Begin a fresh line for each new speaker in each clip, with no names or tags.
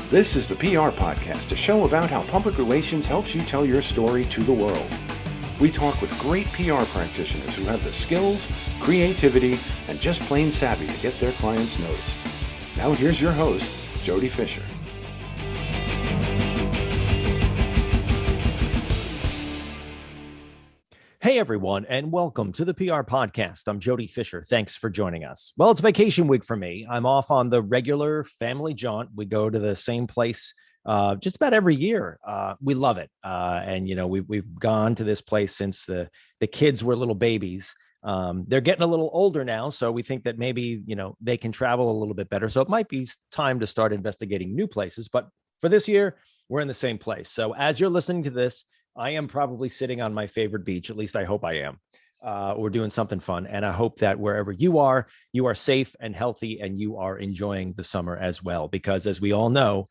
This is the PR Podcast, a show about how public relations helps you tell your story to the world. We talk with great PR practitioners who have the skills, creativity, and just plain savvy to get their clients noticed. Now here's your host, Jody Fisher.
Hey everyone, and welcome to the PR Podcast. I'm Jody Fisher. Thanks for joining us. Well, it's vacation week for me. I'm off on the regular family jaunt. We go to the same place just about every year. We love it, and we've gone to this place since the kids were little babies. They're getting a little older now, so we think that maybe they can travel a little bit better. So it might be time to start investigating new places. But for this year, we're in the same place. So as you're listening to this, I am probably sitting on my favorite beach. At least I hope I am. We're doing something fun. And I hope that wherever you are safe and healthy and you are enjoying the summer as well. Because as we all know,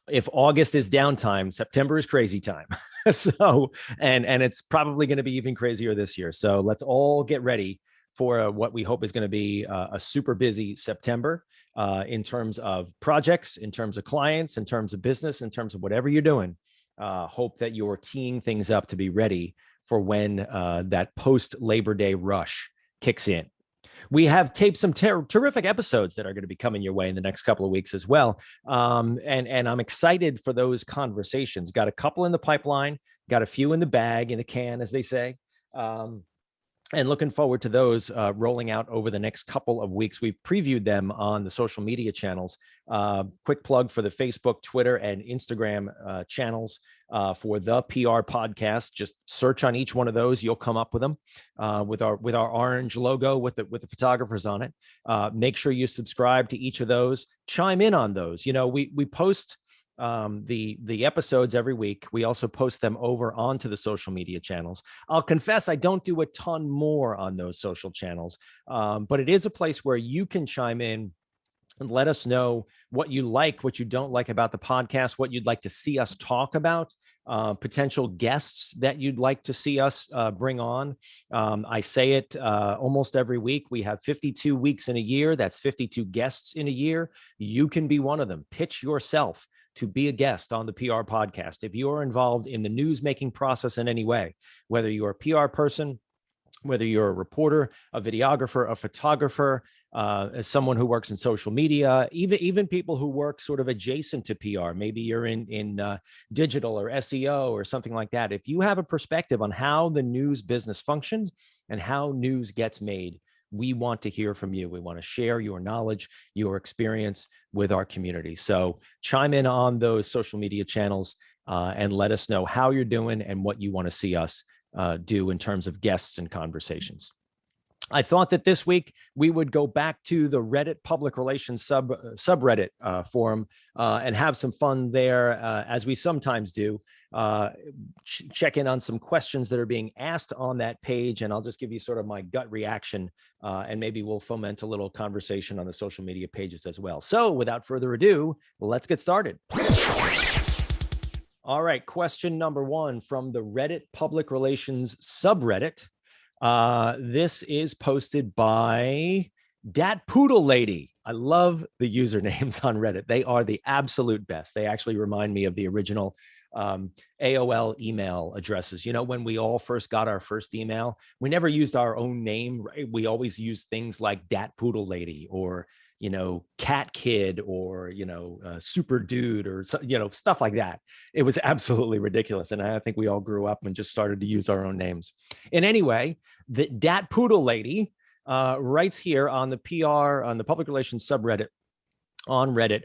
if August is downtime, September is crazy time. So, and it's probably going to be even crazier this year. So let's all get ready for what we hope is going to be a super busy September in terms of projects, in terms of clients, in terms of business, in terms of whatever you're doing. Hope that you're teeing things up to be ready for when that post-Labor Day rush kicks in. We have taped some terrific episodes that are going to be coming your way in the next couple of weeks as well. And I'm excited for those conversations. Got a couple in the pipeline, got a few in the bag, in the can, as they say. And looking forward to those rolling out over the next couple of weeks. We've previewed them on the social media channels. Quick plug for the Facebook, Twitter, and Instagram channels for the PR Podcast. Just search on each one of those. You'll come up with them with our orange logo with the photographers on it. Make sure you subscribe to each of those. Chime in on those. We post the episodes every week. We also post them over onto the social media channels. I'll confess I don't do a ton more on those social channels, but it is a place where you can chime in and let us know what you like, what you don't like about the podcast, what you'd like to see us talk about, potential guests that you'd like to see us bring on. I say it almost every week. We have 52 weeks in a year. That's 52 guests in a year. You can be one of them. Pitch yourself to be a guest on the PR Podcast. If you are involved in the news-making process in any way, whether you're a PR person, whether you're a reporter, a videographer, a photographer, as someone who works in social media, even people who work sort of adjacent to PR, maybe you're in digital or SEO or something like that. If you have a perspective on how the news business functions and how news gets made, we want to hear from you. We want to share your knowledge, your experience with our community. So chime in on those social media channels and let us know how you're doing and what you want to see us do in terms of guests and conversations. I thought that this week we would go back to the Reddit public relations subreddit forum and have some fun there, as we sometimes do. Check in on some questions that are being asked on that page, and I'll just give you sort of my gut reaction, and maybe we'll foment a little conversation on the social media pages as well. So without further ado, let's get started. All right, question number one from the Reddit public relations subreddit. This is posted by Dat Poodle Lady. I love the usernames on Reddit. They are the absolute best. They actually remind me of the original AOL email addresses. When we all first got our first email, we never used our own name, right? We always used things like Dat Poodle Lady or Cat Kid or, Super Dude or, stuff like that. It was absolutely ridiculous. And I think we all grew up and just started to use our own names. And anyway, the Dat Poodle Lady writes here on the PR, on the public relations subreddit on Reddit,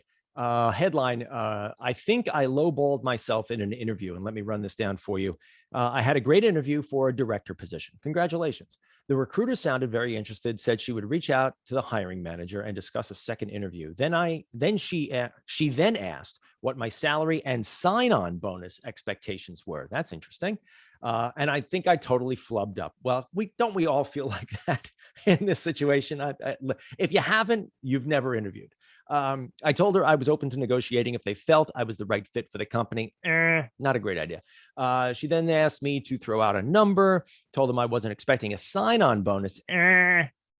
headline, I think I lowballed myself in an interview. And let me run this down for you. I had a great interview for a director position. Congratulations. The recruiter sounded very interested, said she would reach out to the hiring manager and discuss a second interview. She then asked what my salary and sign-on bonus expectations were. That's interesting. And I think I totally flubbed up. Well, we all feel like that in this situation. If you haven't, you've never interviewed. I told her I was open to negotiating if they felt I was the right fit for the company. Not a great idea. She then asked me to throw out a number, told them I wasn't expecting a sign-on bonus.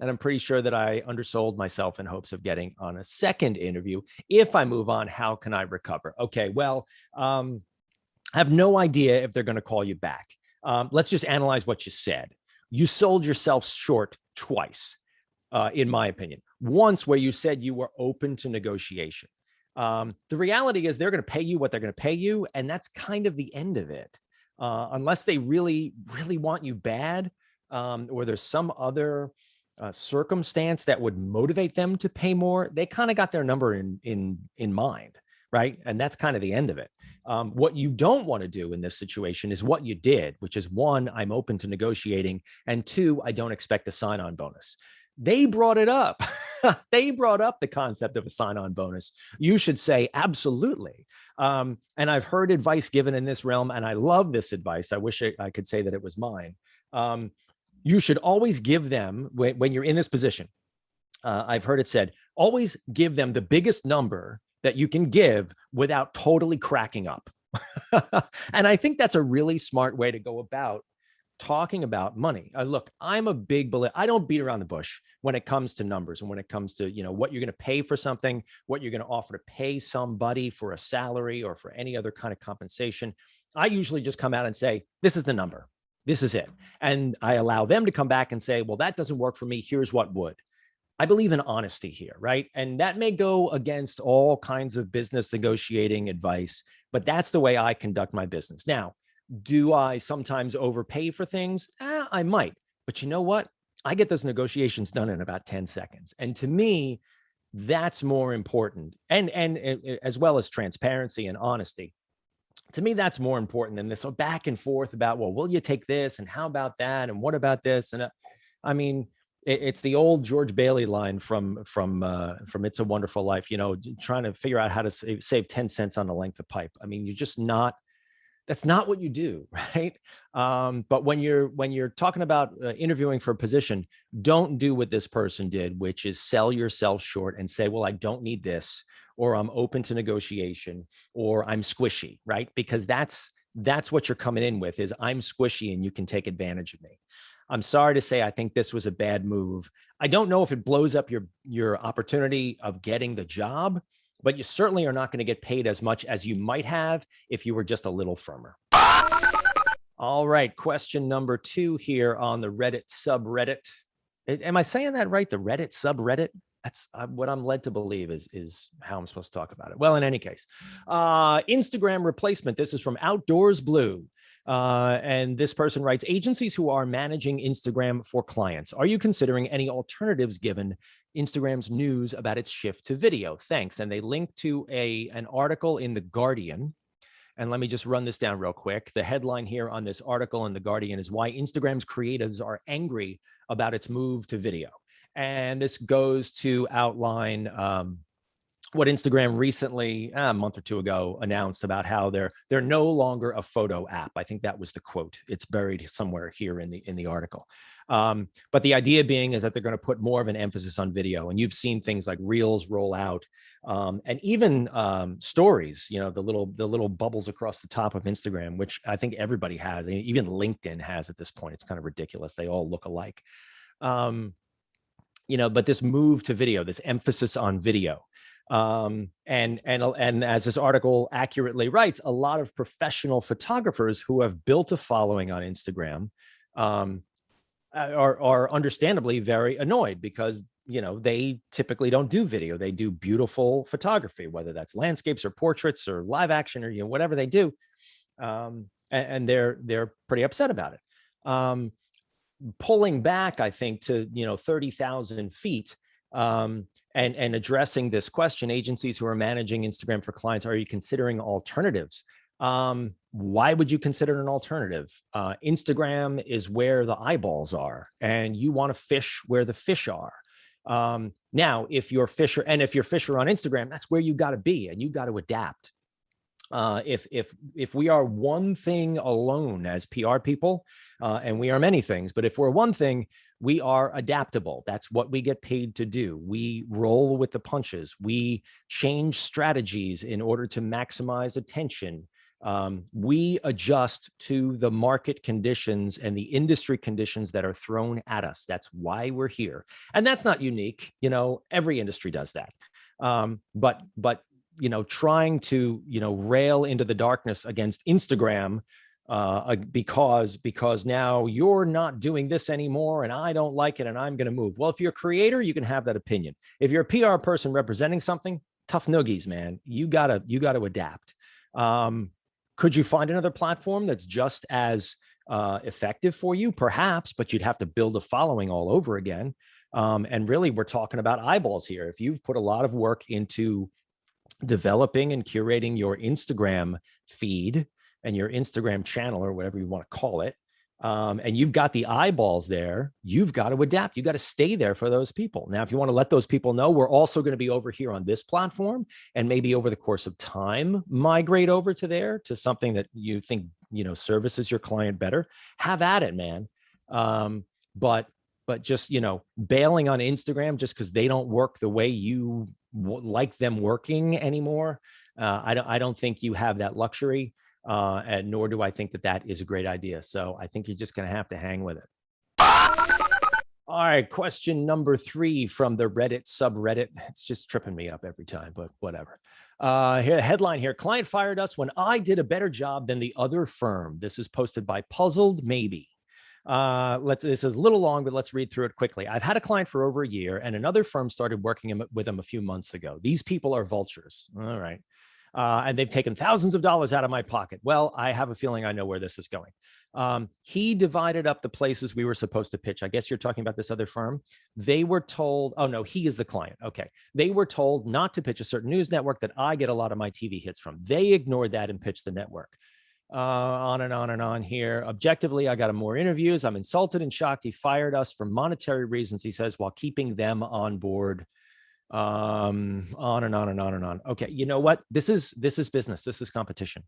And I'm pretty sure that I undersold myself in hopes of getting on a second interview. If I move on, how can I recover? Okay, well, I have no idea if they're going to call you back. Let's just analyze what you said. You sold yourself short twice, in my opinion. Once where you said you were open to negotiation. The reality is they're going to pay you what they're going to pay you, and that's kind of the end of it. Unless they really, really want you bad, or there's some other circumstance that would motivate them to pay more, they kind of got their number in mind, right? And that's kind of the end of it. What you don't want to do in this situation is what you did, which is one, I'm open to negotiating, and two, I don't expect a sign-on bonus. They brought it up. They brought up the concept of a sign-on bonus. You should say absolutely. And I've heard advice given in this realm, and I love this advice. I wish I could say that it was mine. You should always give them, when you're in this position, I've heard it said, always give them the biggest number that you can give without totally cracking up. And I think that's a really smart way to go about talking about money. Look, I'm a big believer. I don't beat around the bush when it comes to numbers and when it comes to, what you're going to pay for something, what you're going to offer to pay somebody for a salary or for any other kind of compensation. I usually just come out and say, this is the number. This is it. And I allow them to come back and say, well, that doesn't work for me. Here's what would. I believe in honesty here, right? And that may go against all kinds of business negotiating advice, but that's the way I conduct my business. Now, do I sometimes overpay for things? I might, but you know what? I get those negotiations done in about 10 seconds. And to me, that's more important. And as well as transparency and honesty. To me, that's more important than this back and forth about, well, will you take this? And how about that? And what about this? And I mean, it's the old George Bailey line from It's a Wonderful Life, trying to figure out how to save 10 cents on the length of pipe. I mean, that's not what you do, right? But when you're talking about interviewing for a position, don't do what this person did, which is sell yourself short and say, well, I don't need this, or I'm open to negotiation, or I'm squishy, right? Because that's what you're coming in with, is I'm squishy and you can take advantage of me. I'm sorry to say, I think this was a bad move. I don't know if it blows up your opportunity of getting the job, but you certainly are not going to get paid as much as you might have if you were just a little firmer. All right. Question number 2 here on the Reddit subreddit. Am I saying that right? The Reddit subreddit? That's what I'm led to believe is how I'm supposed to talk about it. Well, in any case, Instagram replacement. This is from Outdoors Blue. And this person writes, agencies who are managing Instagram for clients, are you considering any alternatives given Instagram's news about its shift to video? Thanks. And they link to an article in The Guardian. And let me just run this down real quick. The headline here on this article in The Guardian is why Instagram's creatives are angry about its move to video. And this goes to outline what Instagram recently, a month or two ago, announced about how they're no longer a photo app. I think that was the quote. It's buried somewhere here in the article. But the idea being is that they're going to put more of an emphasis on video. And you've seen things like Reels roll out, and even stories. The little bubbles across the top of Instagram, which I think everybody has. Even LinkedIn has at this point. It's kind of ridiculous. They all look alike. But this move to video, this emphasis on video. And as this article accurately writes, a lot of professional photographers who have built a following on Instagram are understandably very annoyed because, they typically don't do video. They do beautiful photography, whether that's landscapes or portraits or live action or, whatever they do. And they're pretty upset about it. Pulling back, I think, to, 30,000 feet, and addressing this question, agencies who are managing Instagram for clients, are you considering alternatives? Why would you consider an alternative? Instagram is where the eyeballs are, and you want to fish where the fish are. Now, if you're fisher on Instagram, that's where you got to be, and you got to adapt. If we are one thing alone as PR people, and we are many things, but if we're one thing, we are adaptable. That's what we get paid to do. We roll with the punches. We change strategies in order to maximize attention. We adjust to the market conditions and the industry conditions that are thrown at us. That's why we're here. And that's not unique. Every industry does that. But trying to, rail into the darkness against Instagram because now you're not doing this anymore and I don't like it and I'm going to move. Well, if you're a creator, you can have that opinion. If you're a PR person representing something, tough noogies, man. You gotta adapt. Could you find another platform that's just as effective for you? Perhaps, but you'd have to build a following all over again. And really, we're talking about eyeballs here. If you've put a lot of work into developing and curating your Instagram feed and your Instagram channel or whatever you want to call it, and you've got the eyeballs there, you've got to adapt. You got to stay there for those people. Now, if you want to let those people know, we're also going to be over here on this platform, and maybe over the course of time, migrate over to there to something that you think, services your client better. Have at it, man. But just, bailing on Instagram just because they don't work the way you like them working anymore. I don't think you have that luxury. And nor do I think that is a great idea. So I think you're just going to have to hang with it. All right. Question number 3 from the Reddit subreddit. It's just tripping me up every time, but whatever. Here, headline here. Client fired us when I did a better job than the other firm. This is posted by Puzzled Maybe. This is a little long, but let's read through it quickly. I've had a client for over a year and another firm started working with him a few months ago. These people are vultures. All right. And they've taken thousands of dollars out of my pocket. Well, I have a feeling I know where this is going. He divided up the places we were supposed to pitch. I guess you're talking about this other firm. They were told, oh no, he is the client. Okay. They were told not to pitch a certain news network that I get a lot of my TV hits from. They ignored that and pitched the network. On and on and on here. Objectively, I got him more interviews. I'm insulted and shocked. He fired us for monetary reasons, he says, while keeping them on board. On and on and on and on. Okay, you know what? This is business. This is competition.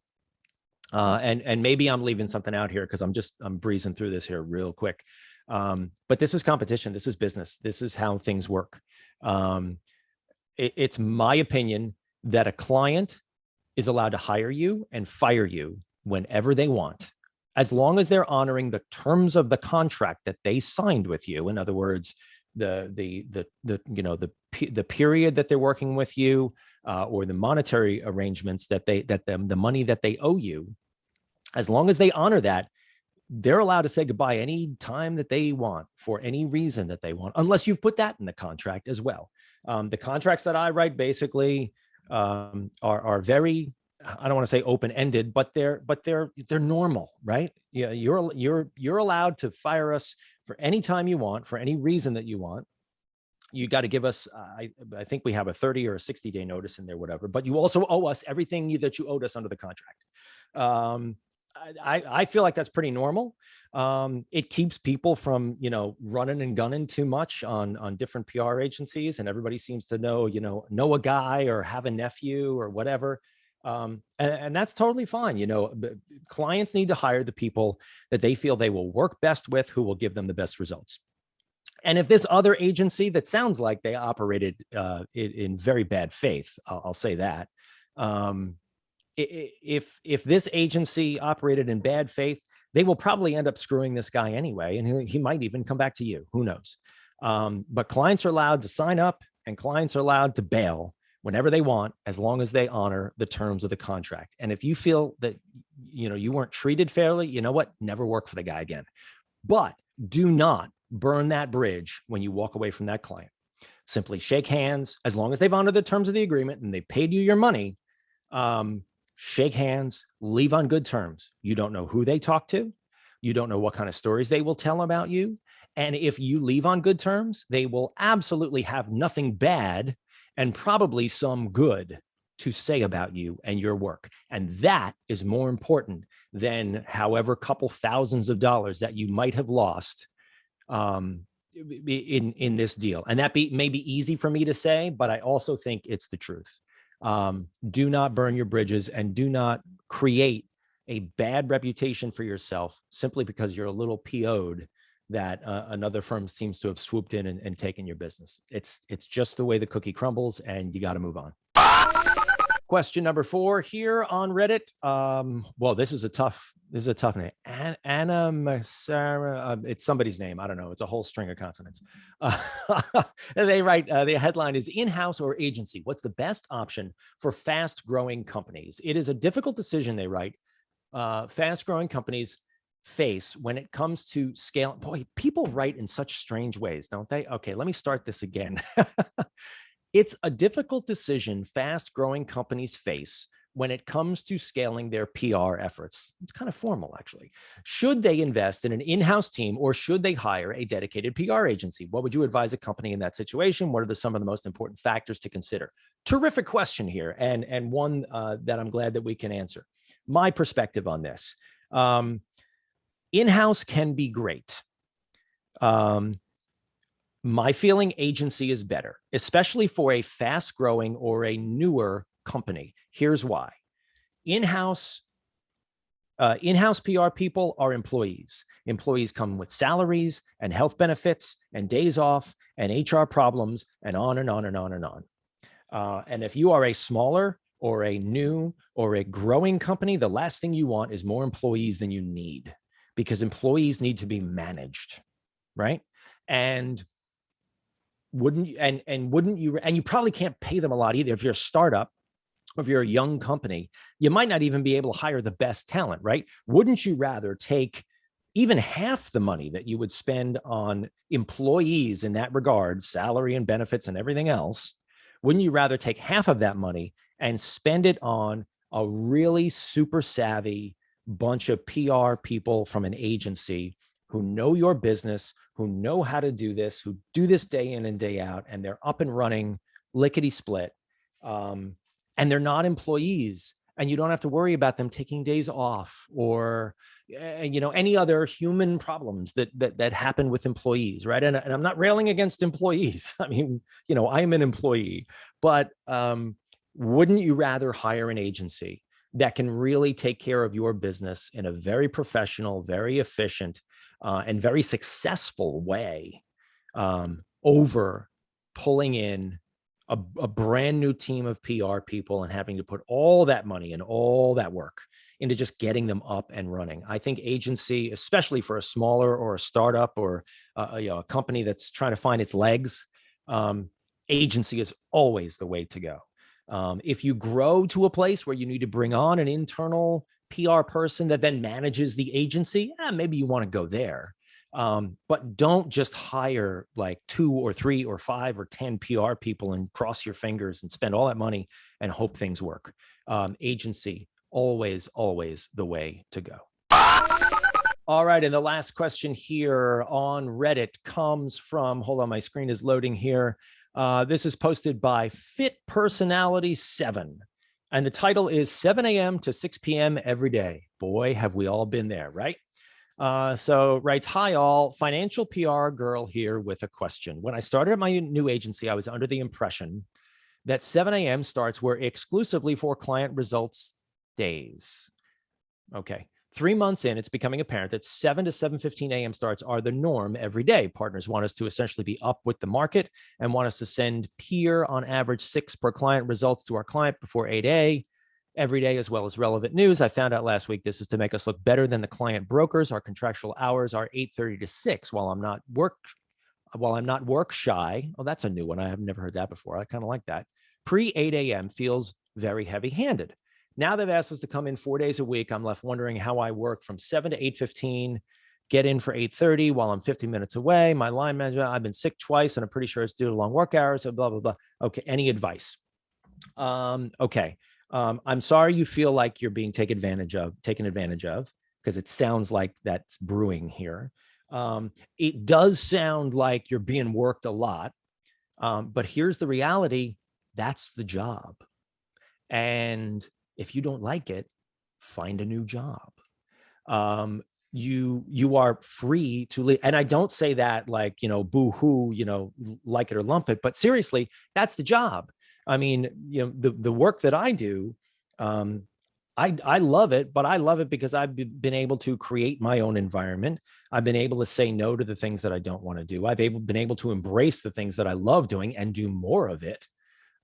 And maybe I'm leaving something out here because I'm breezing through this here real quick. But this is competition. This is business. This is how things work. It's my opinion that a client is allowed to hire you and fire you whenever they want, as long as they're honoring the terms of the contract that they signed with you. In other words, the period that they're working with you, or the monetary arrangements the money that they owe you. As long as they honor that, they're allowed to say goodbye any time that they want for any reason that they want, unless you've put that in the contract as well. The contracts that I write basically are very, I don't want to say open-ended, but they're normal, right? Yeah, you're allowed to fire us for any time you want, for any reason that you want. You got to give us, I think we have a 30 or a 60-day notice in there, whatever. But you also owe us everything that you owed us under the contract. I feel like that's pretty normal. It keeps people from, running and gunning too much on different PR agencies, and everybody seems to know a guy or have a nephew or whatever. And that's totally fine. Clients need to hire the people that they feel they will work best with, who will give them the best results. And if this other agency that sounds like they operated in very bad faith, I'll say that. If this agency operated in bad faith, they will probably end up screwing this guy anyway, and he might even come back to you. Who knows? But clients are allowed to sign up, and clients are allowed to bail whenever they want, as long as they honor the terms of the contract. And if you feel that you weren't treated fairly, you know what? Never work for the guy again. But do not burn that bridge when you walk away from that client. Simply shake hands. As long as they've honored the terms of the agreement and they paid you your money, shake hands, leave on good terms. You don't know who they talk to. You don't know what kind of stories they will tell about you. And if you leave on good terms, they will absolutely have nothing bad and probably some good to say about you and your work. And that is more important than however couple thousands of dollars that you might have lost in this deal. And that may be easy for me to say, but I also think it's the truth. Do not burn your bridges, and do not create a bad reputation for yourself simply because you're a little PO'd that another firm seems to have swooped in and taken your business. It's just the way the cookie crumbles, and you got to move on. Question number 4 here on Reddit. Well, this is a tough name. Anna Sarah, it's somebody's name. I don't know. It's a whole string of consonants. They write, the headline is in-house or agency. What's the best option for fast-growing companies? It is a difficult decision, they write. Fast-growing companies face when it comes to scale. Boy, people write in such strange ways, don't they? Okay, let me start this again. It's a difficult decision fast-growing companies face when it comes to scaling their PR efforts. It's kind of formal, actually. Should they invest in an in-house team or should they hire a dedicated PR agency? What would you advise a company in that situation? What are some of the most important factors to consider? Terrific question here, and one that I'm glad that we can answer. My perspective on this. In-house can be great. My feeling agency is better, especially for a fast-growing or a newer company. Here's why. In-house PR people are employees. Employees come with salaries and health benefits and days off and HR problems and on and on and on and on. And if you are a smaller or a new or a growing company, the last thing you want is more employees than you need, because employees need to be managed, right? And you probably can't pay them a lot either. If you're a startup, if you're a young company, you might not even be able to hire the best talent, right? Wouldn't you rather take even half the money that you would spend on employees in that regard, salary and benefits and everything else? Wouldn't you rather take half of that money and spend it on a really super savvy bunch of PR people from an agency who know your business, who know how to do this, who do this day in and day out, and they're up and running lickety split, and they're not employees, and you don't have to worry about them taking days off or any other human problems that happen with employees, right? And I'm not railing against employees. I mean, I'm an employee, but wouldn't you rather hire an agency that can really take care of your business in a very professional, very efficient, and very successful way, over pulling in a brand new team of PR people and having to put all that money and all that work into just getting them up and running? I think agency, especially for a smaller or a startup or a company that's trying to find its legs, agency is always the way to go. If you grow to a place where you need to bring on an internal PR person that then manages the agency, maybe you want to go there. But don't just hire like 2 or 3 or 5 or 10 PR people and cross your fingers and spend all that money and hope things work. Agency, always the way to go. All right, and the last question here on Reddit comes from, hold on, my screen is loading here. This is posted by Fit Personality 7. And the title is 7 a.m. to 6 p.m. every day. Boy, have we all been there, right? So writes, hi all, financial PR girl here with a question. When I started at my new agency, I was under the impression that 7 a.m. starts were exclusively for client results days. Okay. 3 months in, it's becoming apparent that 7 to 7:15 a.m. starts are the norm every day. Partners want us to essentially be up with the market and want us to send peer on average 6 per client results to our client before 8 every day, as well as relevant news. I found out last week this is to make us look better than the client brokers. Our contractual hours are 8:30 to 6 while I'm not work shy. Oh, that's a new one. I have never heard that before. I kind of like that. Pre 8 a.m. feels very heavy-handed. Now they've asked us to come in 4 days a week. I'm left wondering how I work from 7 to 8:15, get in for 8:30 while I'm 50 minutes away. My line manager, I've been sick twice, and I'm pretty sure it's due to long work hours, so blah, blah, blah. Okay, any advice? Okay. I'm sorry you feel like you're being taken advantage of, because it sounds like that's brewing here. It does sound like you're being worked a lot, but here's the reality. That's the job. And if you don't like it, find a new job. You are free to leave. And I don't say that like, boo-hoo, like it or lump it, but seriously, that's the job. I mean, the work that I do, I love it, but I love it because I've been able to create my own environment. I've been able to say no to the things that I don't want to do. Been able to embrace the things that I love doing and do more of it.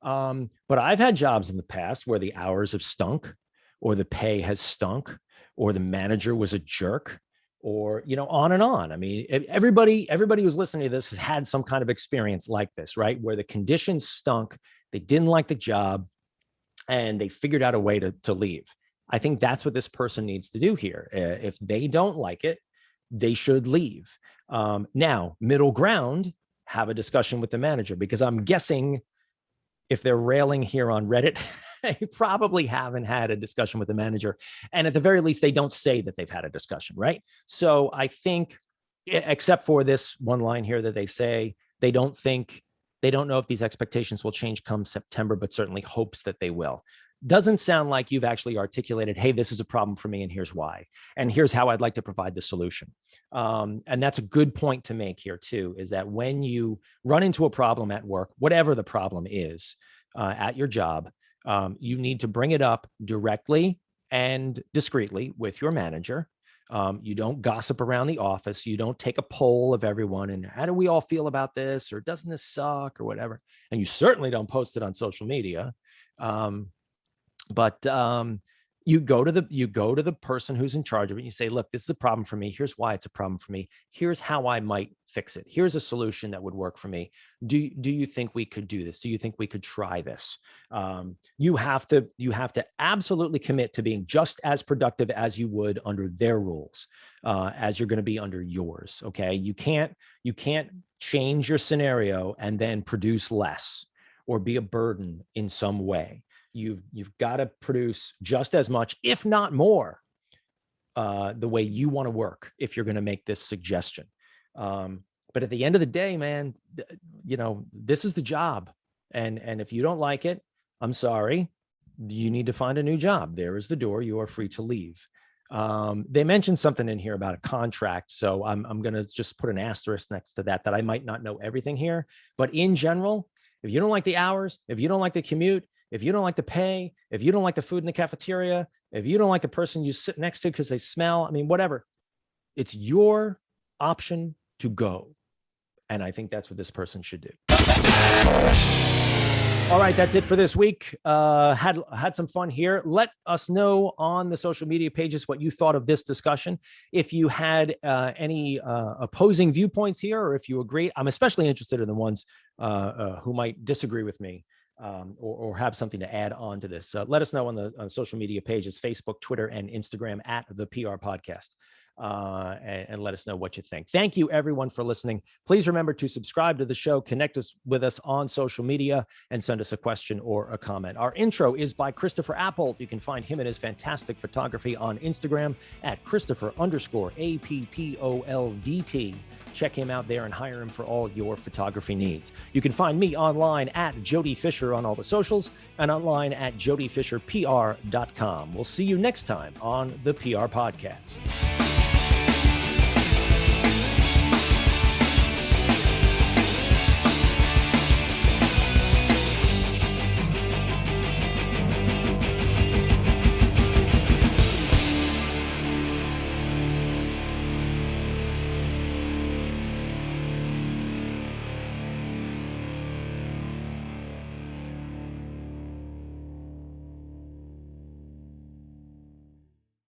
But I've had jobs in the past where the hours have stunk, or the pay has stunk, or the manager was a jerk, or, on and on. I mean, everybody who's listening to this has had some kind of experience like this, right? Where the conditions stunk, they didn't like the job, and they figured out a way to leave. I think that's what this person needs to do here. If they don't like it, they should leave. Now, middle ground, have a discussion with the manager, because I'm guessing if they're railing here on Reddit, they probably haven't had a discussion with the manager. And at the very least, they don't say that they've had a discussion, right? So I think, except for this one line here that they say, they don't know if these expectations will change come September, but certainly hopes that they will. Doesn't sound like you've actually articulated, hey, this is a problem for me, and here's why. And here's how I'd like to provide the solution. And that's a good point to make here, too, is that when you run into a problem at work, whatever the problem is at your job, you need to bring it up directly and discreetly with your manager. You don't gossip around the office. You don't take a poll of everyone and how do we all feel about this, or doesn't this suck, or whatever. And you certainly don't post it on social media. But you go to the person who's in charge of it. And you say, look, this is a problem for me. Here's why it's a problem for me. Here's how I might fix it. Here's a solution that would work for me. Do you think we could do this? Do you think we could try this? You have to absolutely commit to being just as productive as you would under their rules, as you're going to be under yours. Okay. You can't change your scenario and then produce less or be a burden in some way. You've got to produce just as much, if not more, the way you want to work if you're going to make this suggestion. But at the end of the day, man, this is the job. And if you don't like it, I'm sorry, you need to find a new job. There is the door. You are free to leave. They mentioned something in here about a contract. So I'm going to just put an asterisk next to that I might not know everything here. But in general, if you don't like the hours, if you don't like the commute, if you don't like the pay, if you don't like the food in the cafeteria, if you don't like the person you sit next to because they smell, I mean, whatever, it's your option to go. And I think that's what this person should do. All right, that's it for this week. Had some fun here. Let us know on the social media pages what you thought of this discussion. If you had any opposing viewpoints here, or if you agree. I'm especially interested in the ones who might disagree with me. Or have something to add on to this. Let us know on the social media pages, Facebook, Twitter, and Instagram at the PR Podcast, and let us know what you think. Thank you, everyone, for listening. Please remember to subscribe to the show, connect us with us on social media, and send us a question or a comment. Our intro is by Christopher Appold. You can find him and his fantastic photography on Instagram at Christopher_APPOLDT. Check him out there and hire him for all your photography needs. You can find me online at Jody Fisher on all the socials and online at jodyfisherpr.com. We'll see you next time on the PR Podcast.